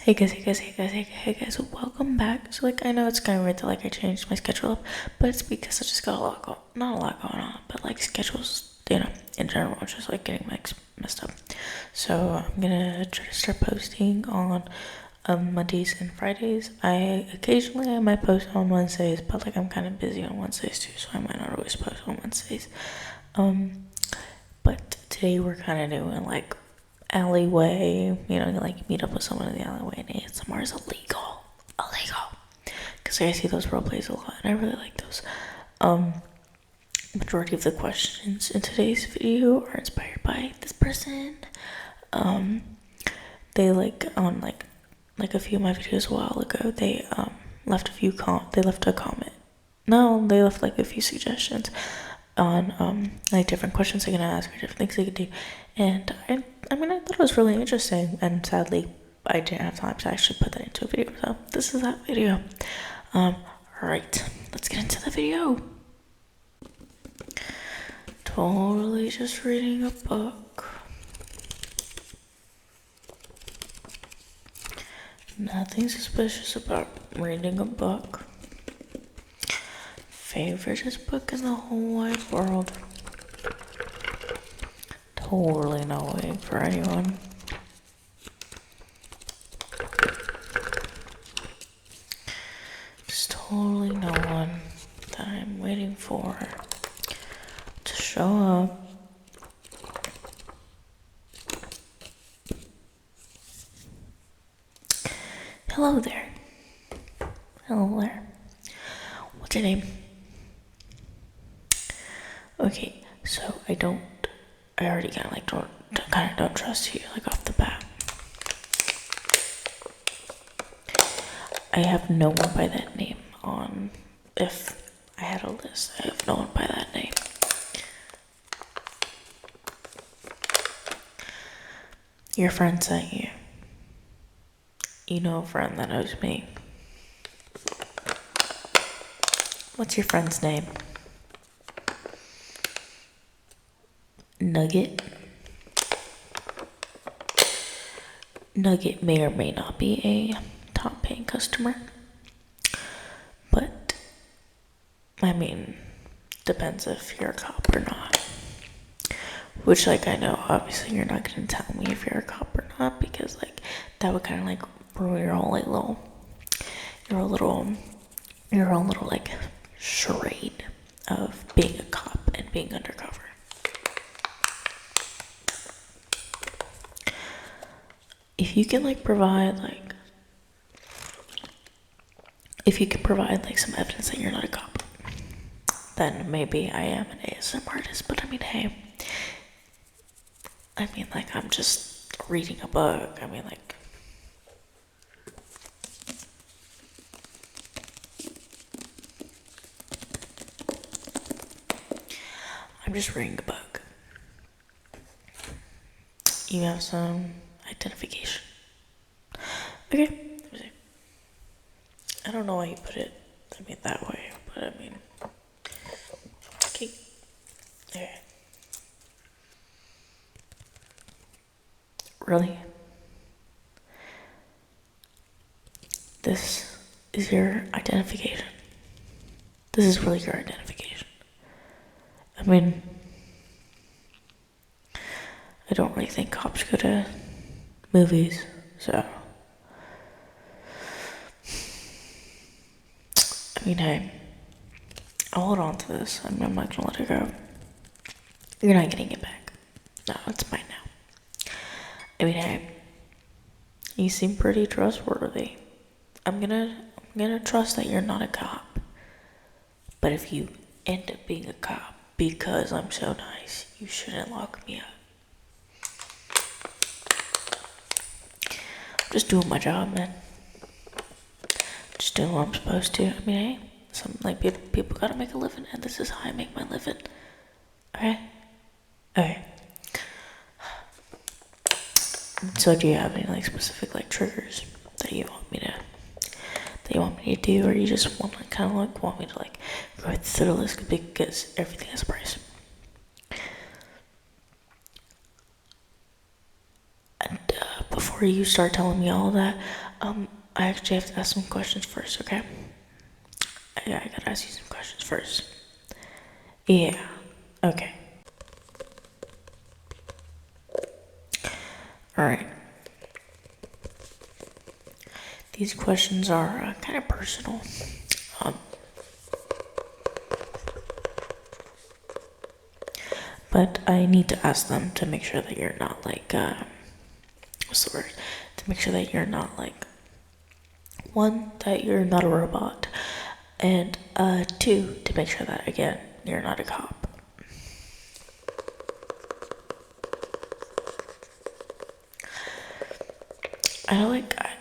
Hey guys, welcome back. So I know it's kind of weird that I changed my schedule up, but it's because I just got not a lot going on, but schedules, in general, just getting messed up. So I'm gonna try to start posting on Mondays and Fridays. I might post on Wednesdays, but I'm kind of busy on Wednesdays too, so I might not always post on Wednesdays. But today we're kind of doing alleyway, meet up with someone in the alleyway and ASMR is illegal. Because I see those role plays a lot and I really like those. Majority of the questions in today's video are inspired by this person. They on a few of my videos a while ago, they left a comment. No, they left a few suggestions on different questions they're gonna ask or different things they could do, and I thought it was really interesting, and sadly I didn't have time to actually put that into a video, so this is that video. Right, let's get into the video. Totally just reading a book. Nothing suspicious about reading a book. Favoriteest book in the whole wide world. Totally no way for anyone. Just totally no one that I'm waiting for to show up. Hello there. What's your name? Okay, so I already don't trust you off the bat. I have no one by that name on. If I had a list, I have no one by that name. Your friend sent you. You know a friend that knows me. What's your friend's name? Nugget. Nugget may or may not be a top paying customer, but depends if you're a cop or not. Which I know obviously you're not gonna tell me if you're a cop or not, because that would kind of ruin your whole your own little charade of being a cop and being undercover. If you can provide some evidence that you're not a cop, then maybe I am an ASM artist. But hey, I'm just reading a book. I'm just reading a book. You have some identification. Okay. Let me see. I don't know why you put it that way, but okay. Okay. Really? This is your identification? This is really your identification? I don't really think cops go to movies, so hey, I'll hold on to this. I'm not gonna let it go. You're not getting it back. No, it's mine now. Hey, you seem pretty trustworthy. I'm gonna trust that you're not a cop. But if you end up being a cop because I'm so nice, you shouldn't lock me up. I'm just doing my job, man. Just doing what I'm supposed to. Hey, people gotta make a living, and this is how I make my living. Okay? So do you have any specific triggers that you want me to do, or you just want want me to go through the list because everything has a price? And before you start telling me all that, I actually have to ask some questions first, okay? Yeah, I gotta ask you some questions first. Yeah, okay. Alright. These questions are kind of personal. But I need to ask them to make sure that you're not like, what's the word? To make sure that you're not like, one, that you're not a robot, and two, to make sure that, again, you're not a cop.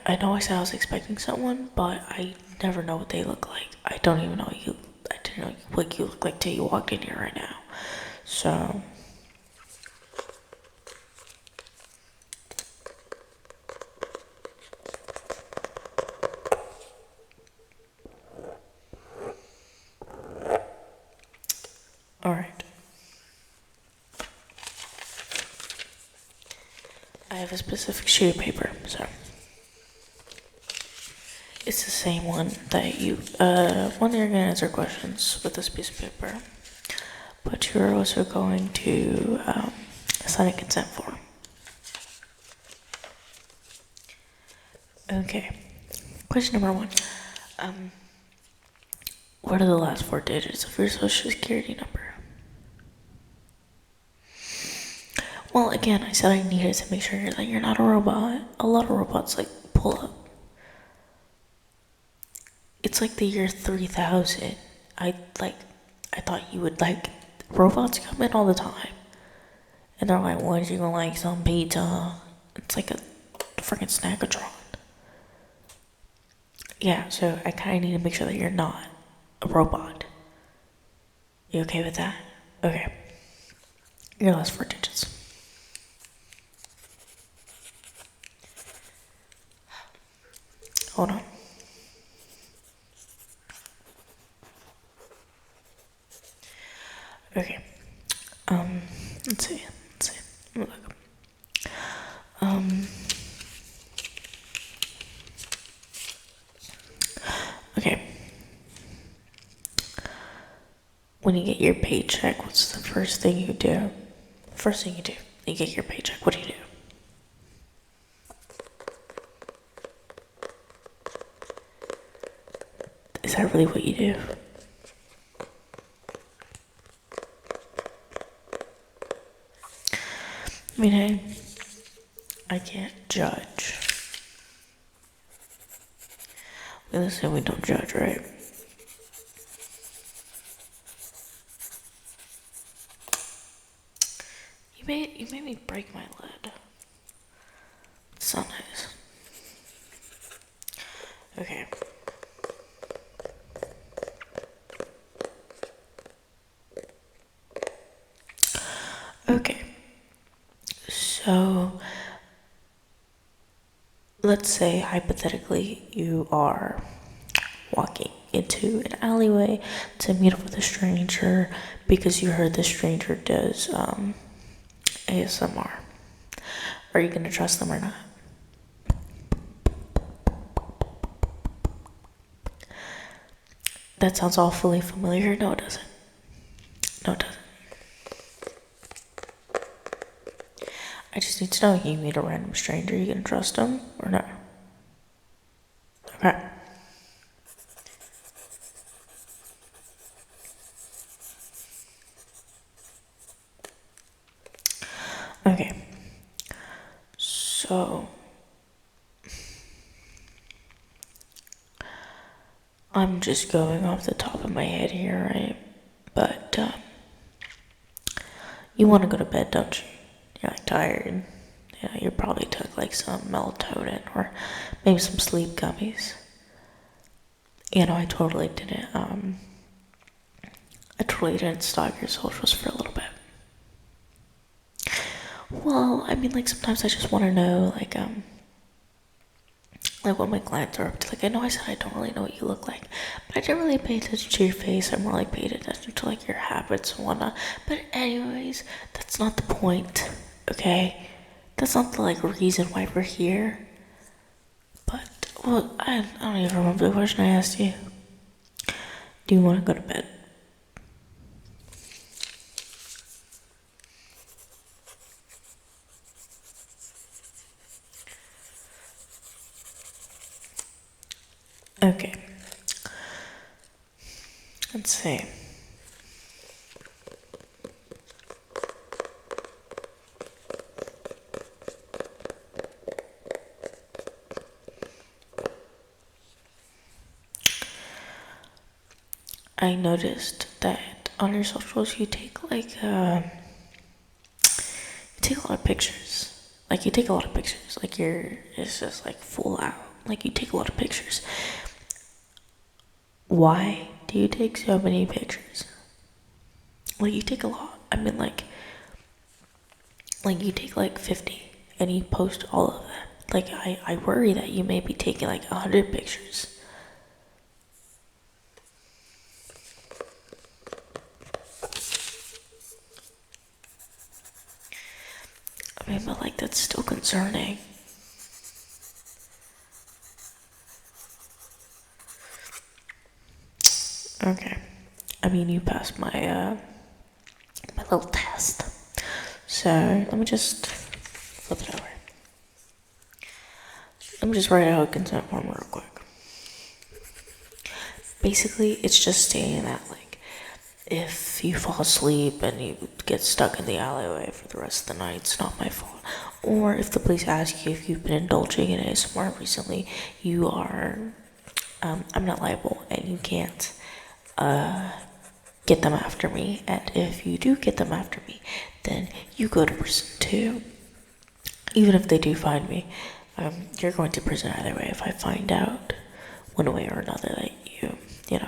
I know I said I was expecting someone, but I never know what they look like. I don't even know you. I didn't know what you look like till you walked in here right now. So. Alright. I have a specific sheet of paper, so. It's the same one that you're gonna answer questions with this piece of paper. But you're also going to sign a consent form. Okay. Question number 1. What are the last 4 digits of your social security number? Well, again, I said I needed to make sure that you're not a robot. A lot of robots like pull up. It's like the year 3000. I thought you would like, robots come in all the time. And they're like, what, you gonna like some pizza? It's like a freaking snackatron. Yeah, so I kinda need to make sure that you're not a robot. You okay with that? Okay. Your last 4 digits. Hold on. Okay. Let's see. Let me look. Okay. When you get your paycheck, what's the first thing you do? First thing you do, you get your paycheck, what do you do? Is that really what you do? I mean, I can't judge. Listen, we don't judge, right? You made me break my lid. It's not nice. Okay. Okay. So, let's say hypothetically you are walking into an alleyway to meet up with a stranger because you heard the stranger does ASMR. Are you gonna trust them or not? That sounds awfully familiar. No, it doesn't. No, it doesn't. I just need to know, you meet a random stranger, you gonna trust them or not? Okay. Okay. So, I'm just going off the top of my head here, right? But, you want to go to bed, don't you? You're like tired. You know, you probably took like some melatonin or maybe some sleep gummies. You know, I totally didn't stalk your socials for a little bit. Well, I mean, like, sometimes I just want to know, like what my clients are up to. Like, I know I said I don't really know what you look like, but I didn't really pay attention to your face. I more like paid attention to, like, your habits and whatnot. But anyways, that's not the point, okay? that's not the like reason why we're here. But well, I don't even remember the question I asked you. Do you want to go to bed? Okay. Let's see. I noticed that on your socials you take you take a lot of pictures. Like you take a lot of pictures. Like it's just like full out. Like you take a lot of pictures. Why do you take so many pictures? Like you take a lot. I mean like you take like 50 and you post all of them. Like I worry that you may be taking like 100 pictures. I mean, but like that's still concerning. Okay. I mean, you passed my my little test. So let me just flip it over. Let me just write out a consent form real quick. Basically, it's just stating that like if you fall asleep and you get stuck in the alleyway for the rest of the night, it's not my fault. Or if the police ask you if you've been indulging in ASMR recently, you are, I'm not liable and you can't get them after me. And if you do get them after me, then you go to prison too. Even if they do find me, you're going to prison either way if I find out one way or another that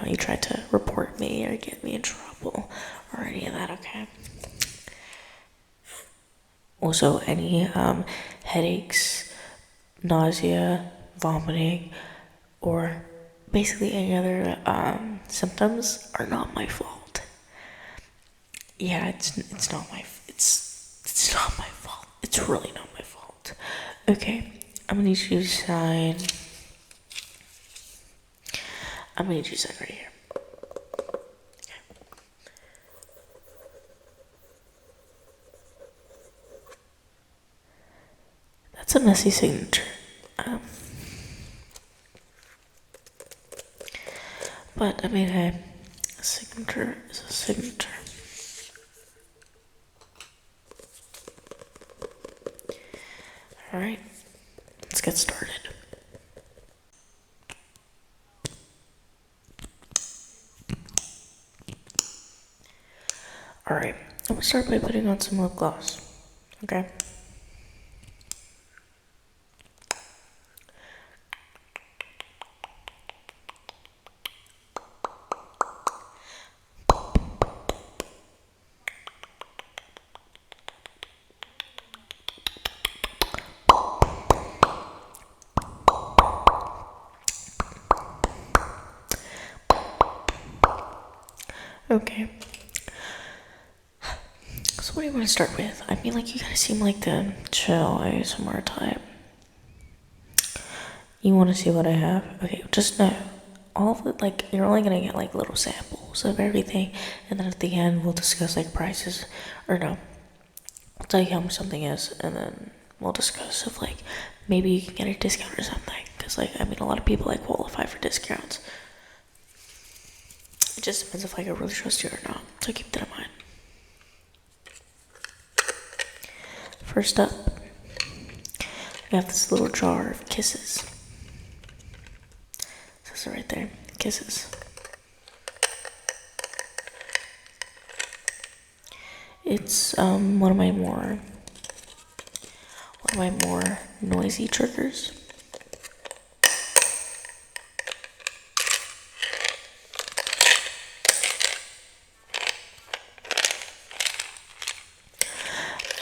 you tried to report me or get me in trouble or any of that, okay? Also, any headaches, nausea, vomiting, or basically any other symptoms are not my fault. Yeah, it's not it's not my fault. It's really not my fault. Okay, I'm gonna need you to sign. I'm gonna need you to sign right here. That's a messy signature. But I mean, hey, a signature is a signature. Alright, let's get started. Alright, I'm gonna start by putting on some lip gloss. Okay? Okay. So what do you want to start with? I mean, like, you gotta seem like the chill ASMR type. You want to see what I have? Okay, just know, all of it, like, you're only gonna get, like, little samples of everything, and then at the end, we'll discuss, like, prices, or no, I'll tell you how much something is, and then we'll discuss if, like, maybe you can get a discount or something, because, like, I mean, a lot of people, like, qualify for discounts. It just depends if, like, I really trust you or not, so keep that in mind. First up, we have this little jar of kisses. It says it right there, kisses. It's one of my more noisy triggers.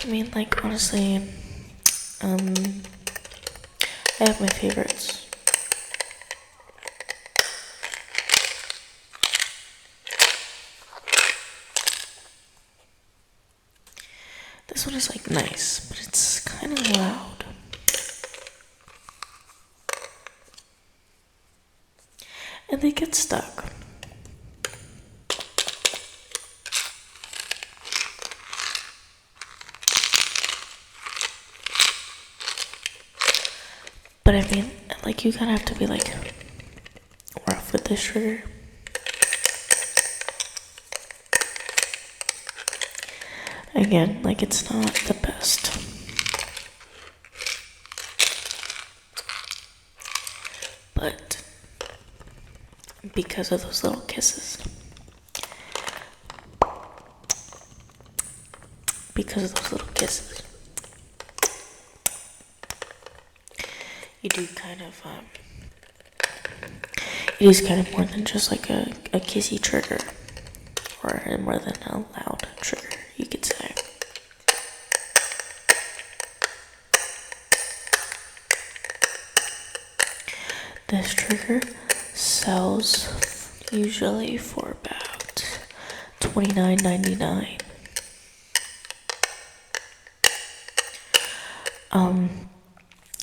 I mean, like, honestly, I have my favorites. This one is like nice, but it's kind of loud. And they get stuck. But I mean, like, you kind of have to be like rough with this trigger. Again, like, it's not the best. But because of those little kisses, you do kind of, it is kind of more than just like a kissy trigger, or more than a loud trigger, you could say. This trigger sells usually for about $29.99.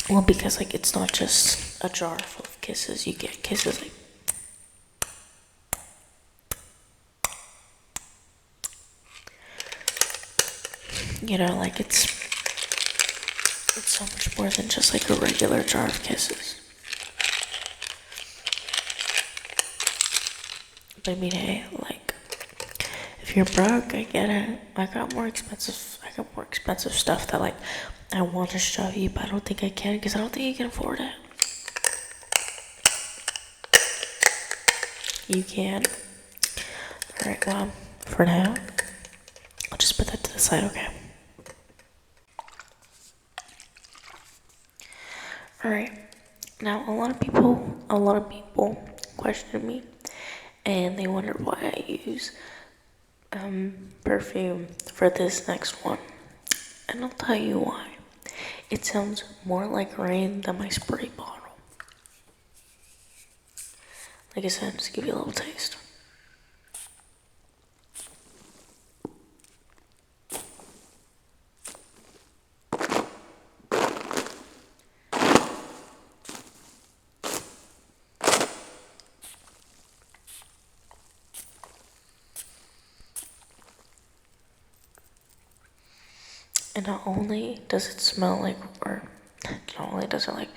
Well, because like it's not just a jar full of kisses. You get kisses like like it's so much more than just like a regular jar of kisses. But I mean, hey, like, if you're broke, I get it. I got more expensive stuff that like I want to show you, but I don't think I can because I don't think you can afford it. You can. Alright, well, for now, I'll just put that to the side, okay? Alright, now a lot of people questioned me, and they wondered why I use perfume for this next one. And I'll tell you why. It sounds more like rain than my spray bottle. Like I said, just give you a little taste. And not only does it smell like, or not only does it like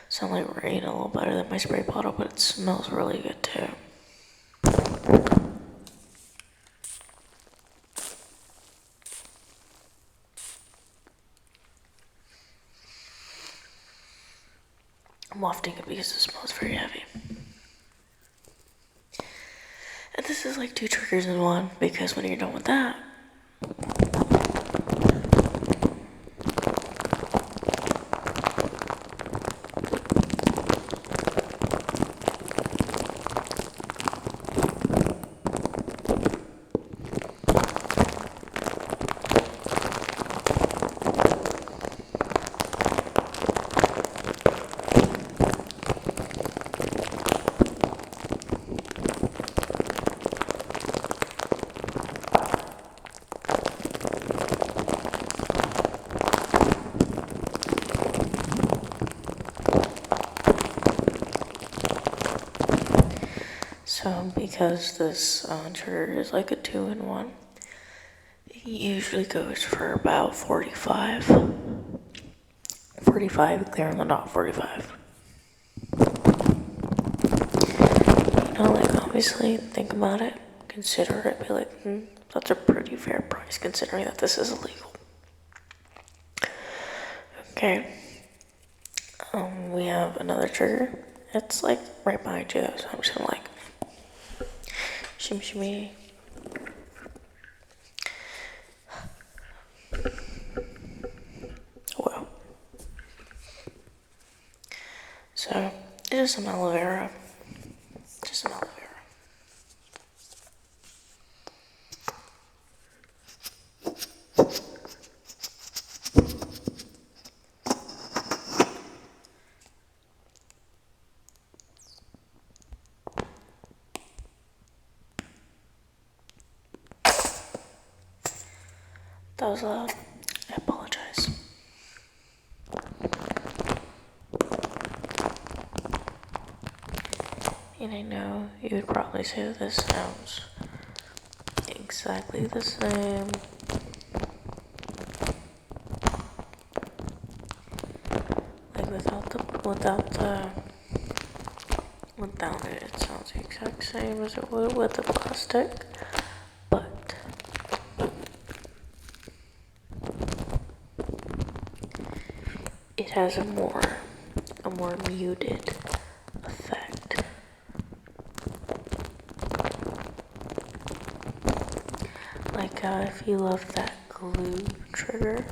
sound like rain a little better than my spray bottle, but it smells really good too. I'm wafting it because it smells very heavy. And this is like 2 triggers in one, because when you're done with that, so because this trigger is like a 2-in-1, it usually goes for about 45 clear on the dot, 45. Like, obviously, think about it, consider it, be like, that's a pretty fair price considering that this is illegal. Okay, we have another trigger. It's like right behind you, so I'm just gonna like shimmy shimmy. Whoa. So, it's just some aloe vera. Just some aloe vera. That was loud. And I know you would probably say that this sounds exactly the same. Like without it, it sounds the exact same as it would with the plastic. But it has a more muted effect. Like if you love that glue trigger,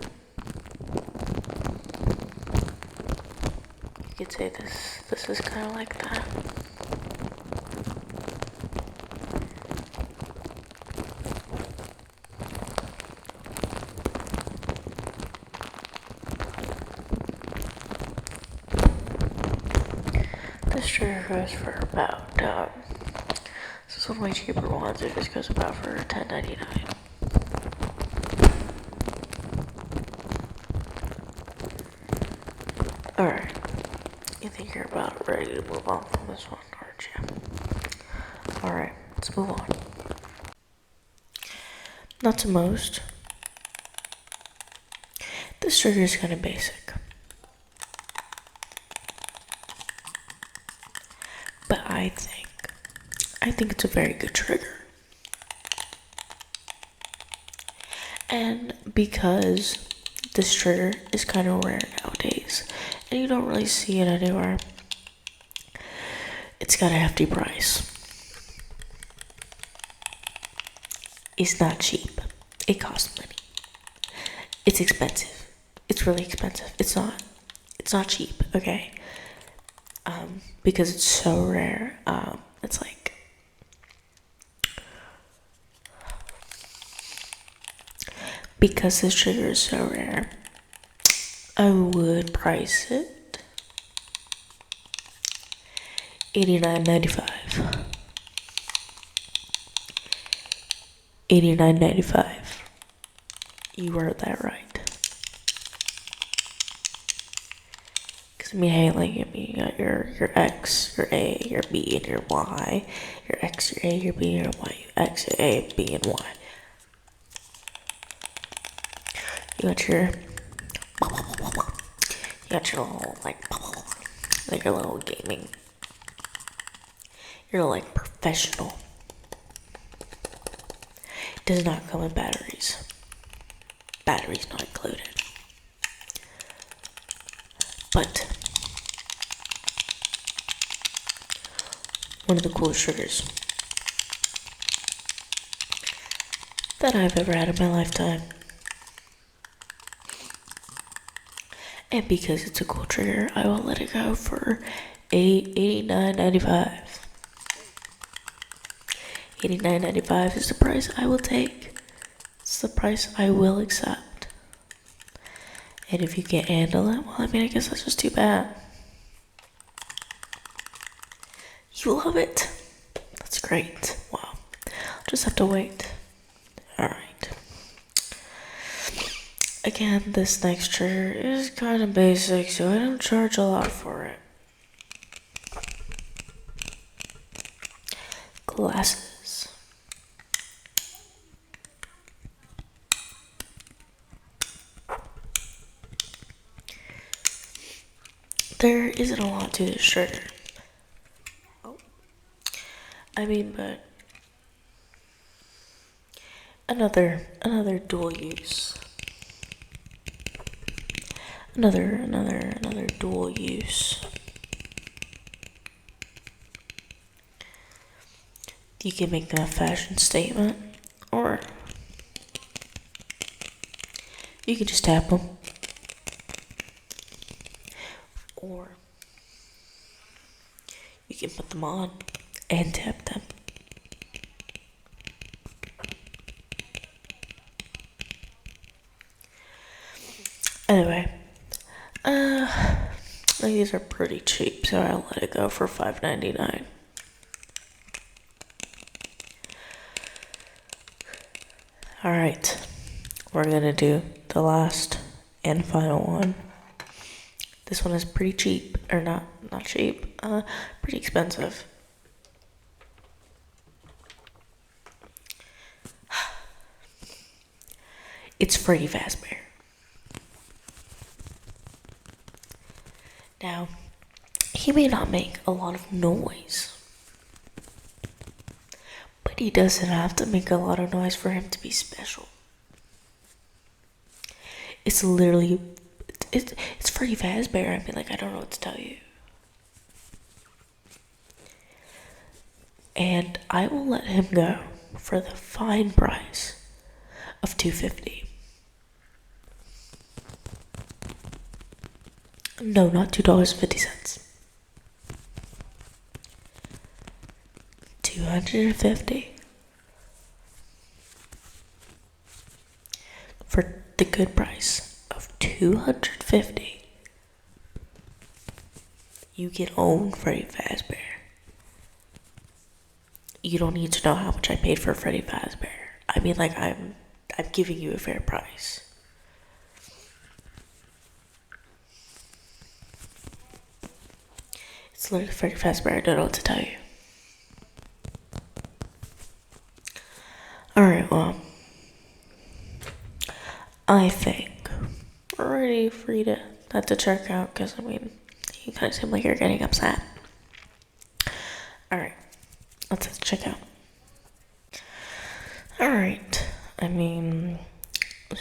you could say this is kind of like that. This trigger goes for about, this is one of my cheaper ones, it just goes about for $10.99. Alright, you think you're about ready to move on from this one, aren't you? Alright, let's move on. Not to most. This trigger is kind of basic. But I think it's a very good trigger. And because this trigger is kind of rare nowadays, and you don't really see it anywhere, it's got a hefty price. It's not cheap. It costs money. It's expensive. It's really expensive. It's not cheap, okay? Because it's so rare. It's like because this trigger is so rare, I would price it $89.95. $89.95. You heard that right. I mean, hey, like, you got your X, your A, your B, and your Y. Your X, your A, your B, your Y. Your X, your A, B, and Y. You got your little, like your little gaming. You're like professional. It does not come with batteries. Batteries not included. But one of the coolest triggers that I've ever had in my lifetime. And because it's a cool trigger, I will let it go for $89.95. $89.95 is the price I will take. It's the price I will accept. And if you can't handle it, well, I mean, I guess that's just too bad. You love it. That's great. Wow. I'll just have to wait. Alright. Again, this next trigger is kind of basic, so I don't charge a lot for it. Glasses. There isn't a lot to this trigger. I mean, but another dual use. Another dual use. You can make them a fashion statement, or you can just tap them, or you can put them on and tap them. Anyway, these are pretty cheap, so I'll let it go for $5.99. Alright, we're gonna do the last and final one. This one is pretty cheap, or not cheap, pretty expensive. It's Freddy Fazbear. Now, he may not make a lot of noise, but he doesn't have to make a lot of noise for him to be special. It's literally, it's Freddy Fazbear. I mean, like, I don't know what to tell you. And I will let him go for the fine price of $2.50. No, not $2.50. $250 for the good price of $250. You can own Freddy Fazbear. You don't need to know how much I paid for Freddy Fazbear. I mean, like, I'm giving you a fair price. It's literally Freddy Fazbear. I don't know what to tell you. Alright, well, I think we're ready for you to have to check out, because, I mean, you kind of seem like you're getting upset. Alright, let's have to check out. Alright, I mean,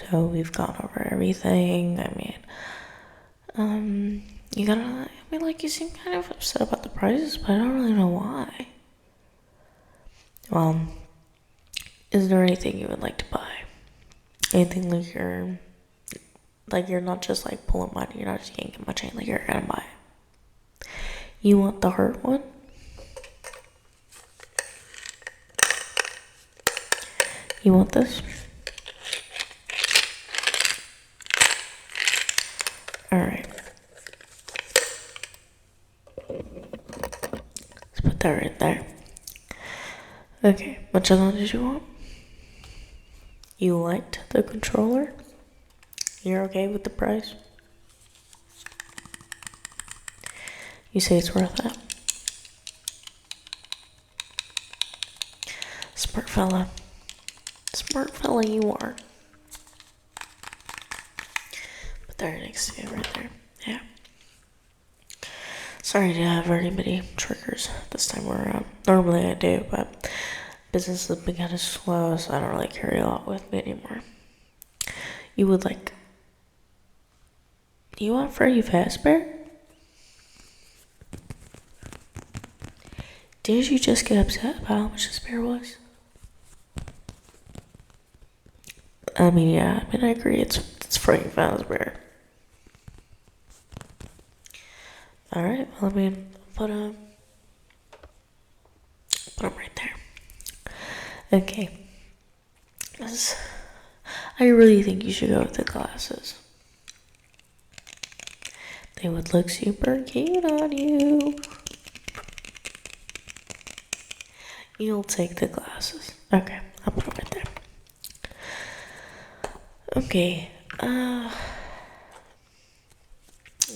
so we've gone over everything. I mean, you seem kind of upset about the prices, but I don't really know why. Well, is there anything you would like to buy? Anything like you're not just like pulling money, you're not just yanking my chain, like you're gonna buy it. You want the heart one? You want this? Alright. Let's put that right there. Okay, which other one did you want? You liked the controller? You're okay with the price? You say it's worth it? Smart fella. Smart fella you are. Put that next to you right there. Yeah. Sorry to have very many triggers this time around. Normally I do, but business has been kind of slow, so I don't really carry a lot with me anymore. You want Freddy Fazbear? Did you just get upset about how much this bear was? I mean, yeah, I agree, it's Freddy Fazbear. Alright, well, I mean, put him right there. Okay. I really think you should go with the glasses. They would look super cute on you. You'll take the glasses. Okay, I'll put them right there. Okay, let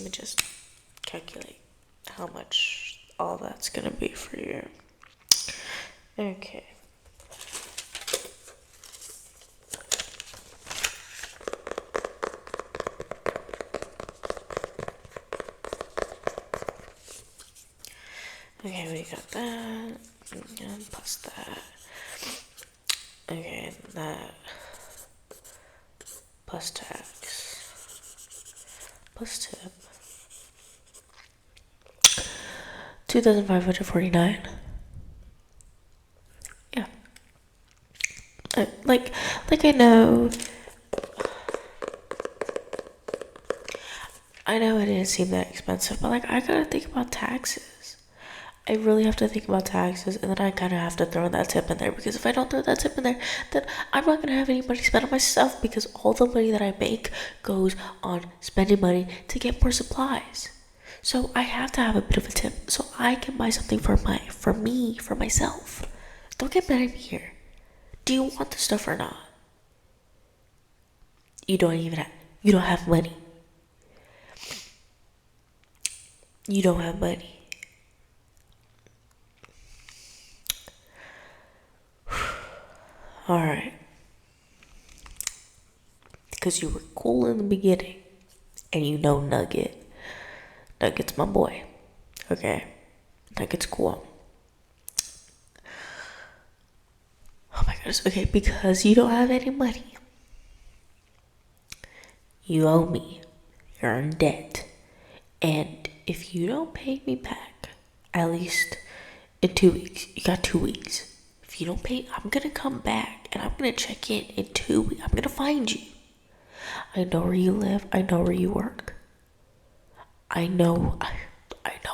me just calculate how much all that's gonna be for you. Okay. Okay, we got that, and plus that. Okay, that, plus tax, plus tip. 2,549. Yeah. Like I know it didn't seem that expensive, but like I gotta think about taxes. I really have to think about taxes, and then I kind of have to throw that tip in there, because if I don't throw that tip in there, then I'm not gonna have any money spent on myself, because all the money that I make goes on spending money to get more supplies. So I have to have a bit of a tip so I can buy something for myself. Don't get mad at me here. Do you want the stuff or not? You don't have money. You don't have money. Alright. because you were cool in the beginning. And you know Nugget. Nugget's my boy. Okay? Nugget's cool. Oh my goodness. Okay, because you don't have any money. You owe me. You're in debt. And if you don't pay me back, at least in 2 weeks, you got 2 weeks. If you don't pay, I'm gonna come back and I'm gonna check in 2 weeks. I'm gonna find you. I know where you live. I know where you work. I know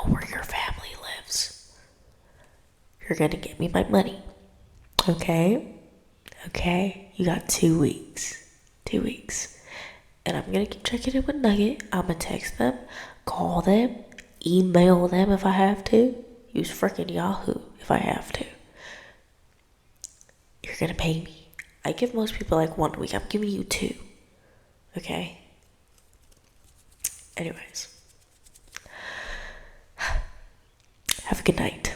where your family lives. You're gonna get me my money. Okay? Okay? You got 2 weeks. 2 weeks. And I'm gonna keep checking in with Nugget. I'm gonna text them, call them, email them if I have to. Use frickin' Yahoo if I have to. You're gonna pay me. I give most people like 1 week. I'm giving you 2. Okay? Anyways. Have a good night.